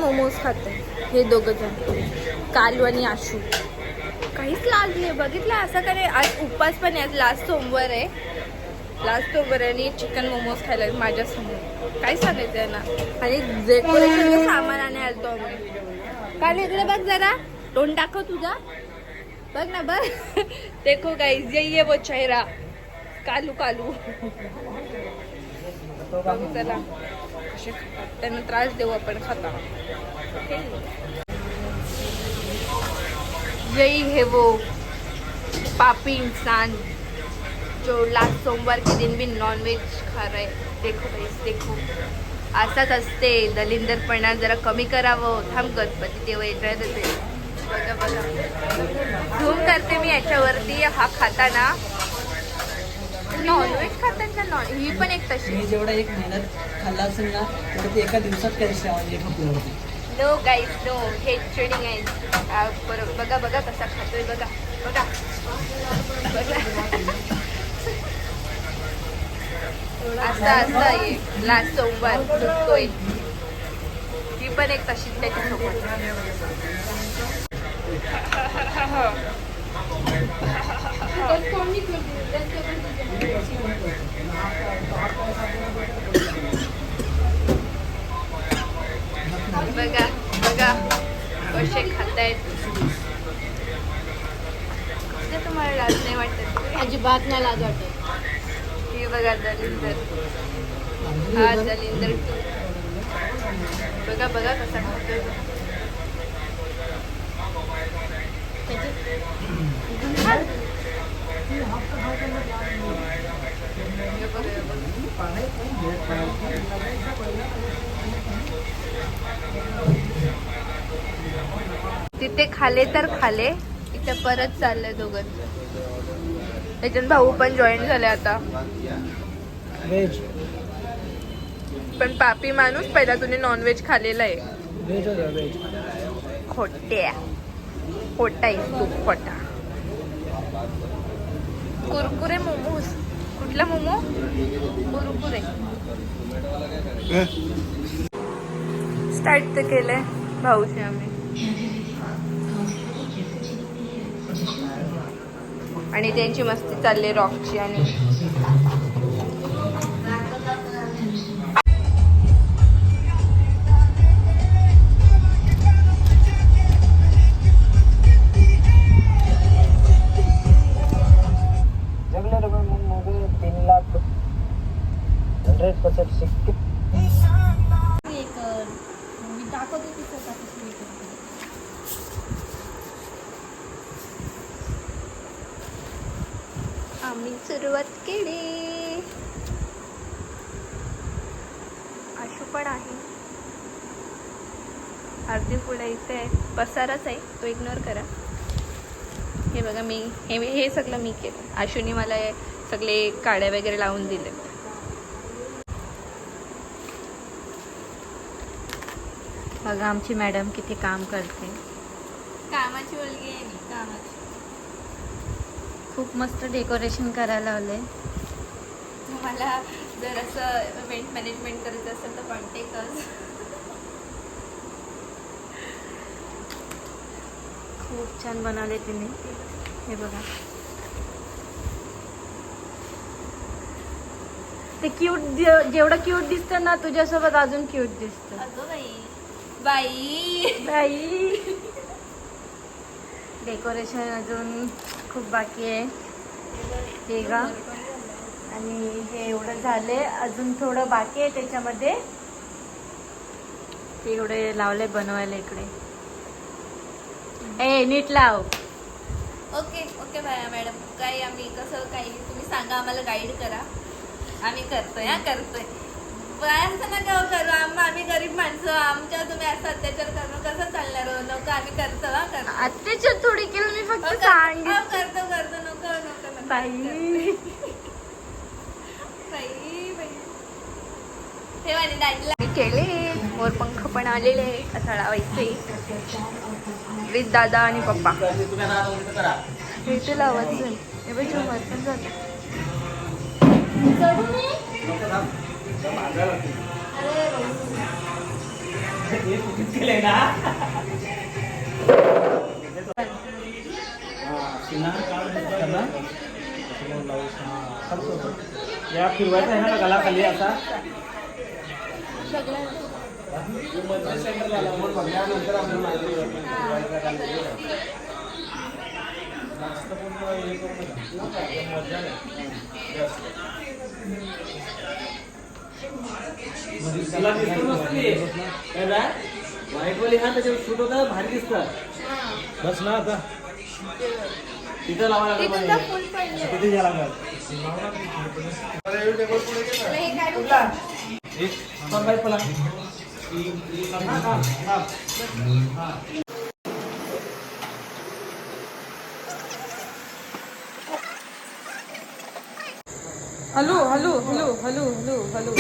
मोमोज खाते हे दोघं जण, कालू आणि आशू. काहीच लाज नाही बघितलं असं करे. आज उपवास पण आहे, लास्ट सोमवार आहे. लास्ट सोमवार आणि चिकन मोमोज खायला माझ्या समोर. काय सांगायचं आहे ना. आणि डेकोरेशनचं सामान आणायला आलतो आम्ही. काल इकडे बघ जरा, तोंड दाखव तुझा, बघ ना बघ. देखो गाइस, यही है वो चेहरा, कालू कालू. बघू चला कसे खातात, त्यांना त्रास देऊ आपण खाता. यही है वो पापी इंसान जो लास्ट सोमवार के दिन भी नॉनव्हेज खा रहे. देखो गाइस देखो, असाच असते दलिंदरपणा. जरा कमी करावं. थांब, गणपती तेव्हा येतात. बघा बघा, झूम करते मी याच्यावरती. हा खाताना नॉनव्हेज खाताना नॉन, ही पण एक तशी. मी जेवढा एक महिन्यात खाल्ला असेल ना तेवढं ते एका दिवसात कॅल्शियम म्हणजे खपल्यावरती. नो गाईस नो, हे ट्रेडिंग आहे. बरोबर बघा बघा कसा खातोय, बघा बघा बघा. असं असं आहे लास्ट सोमवार दुखतोय. ती पण एक तशीच त्याच्यासोबत. बघा बघा कसे खातायत. कसं तुम्हाला लाज नाही वाटत? अजिबात नाही लाज वाटत. हे बघा दलिंदर, हा दलिंदर बघा बघा कसा खातोय. तिथे खाले तर खाले, इथे परत चाललंय दोघांचं. त्याच्यात भाऊ पण जॉईन झाले आता. व्हेज पण पापी माणूस, पहिला तुम्ही नॉनव्हेज खाल्लेला आहे. व्हेज होता व्हेज. खोट्या खोटा आहे तू, खोटा. कुरकुरे मोमोज. कुठला मोमो? कुरकुरे. स्टार्ट तर केलंय भाऊचे आम्ही. आणि त्यांची मस्ती चालली रॉकची. आणि जगले रे मग 3 लाख 100% शिक्के. मी दाखवते तिथं. आम्ही सुरुवात केली. आशू पण आहे. अर्धी पुढे इथे आहे, पसाराच आहे तो इग्नोर करा. हे बघा मी हे सगळं मी केलं. आशूने मला सगळे काड्या वगैरे लावून दिले. बघा आमची मॅडम किती काम करते. कामाची मुलगी आहे मी, कामाची. खूप मस्त डेकोरेशन करायला लावलंय. मला जर असं इव्हेंट मॅनेजमेंट करायचं असेल तर कॉन्टॅक्ट कर. खूप छान बनवले तिने. हे बघा ते क्यूट, जेवढं क्यूट दिसतं ना तुझ्यासोबत अजून क्यूट दिसतं. अगं बाई बाई बाई. डेकोरेशन अजून खूप बाकी आहे. हे का, आणि हे एवढं झाले, अजून थोडं बाकी आहे त्याच्यामध्ये. ते एवढे लावले बनवायला इकडे. ए नीट लाव. Okay okay madam. काय आम्ही कसं काही तुम्ही सांगा, आम्हाला गाईड करा. आम्ही करतोय, हा करतोय. असं नका करू. आम्ही गरीब माणसं, आमच्या तुम्ही असं अत्याचार करणं कसं चालणार? नको, आम्ही करतो. हा करतो. अत्याचार थोडी केलं मी, फक्त सांग. करतो करतो. नको नको बाई ठेवाने दाजीला केले. मोरपंख पण आलेले असं लावायचे विथ दादा आणि पप्पा. हे ते लावायचं. हे बघ पण झालं. हे कुठेच केलंय ना. या फिरवायचा आहे ना गला खाली असा. व्हाईट वाली हा त्याच्यावर शूट होता भारी दिसतात. बस ना आता तिथं लावा लागेल. फुल पाहिजे. तिथे घ्या लागेल. Hello hello hello hello hello hello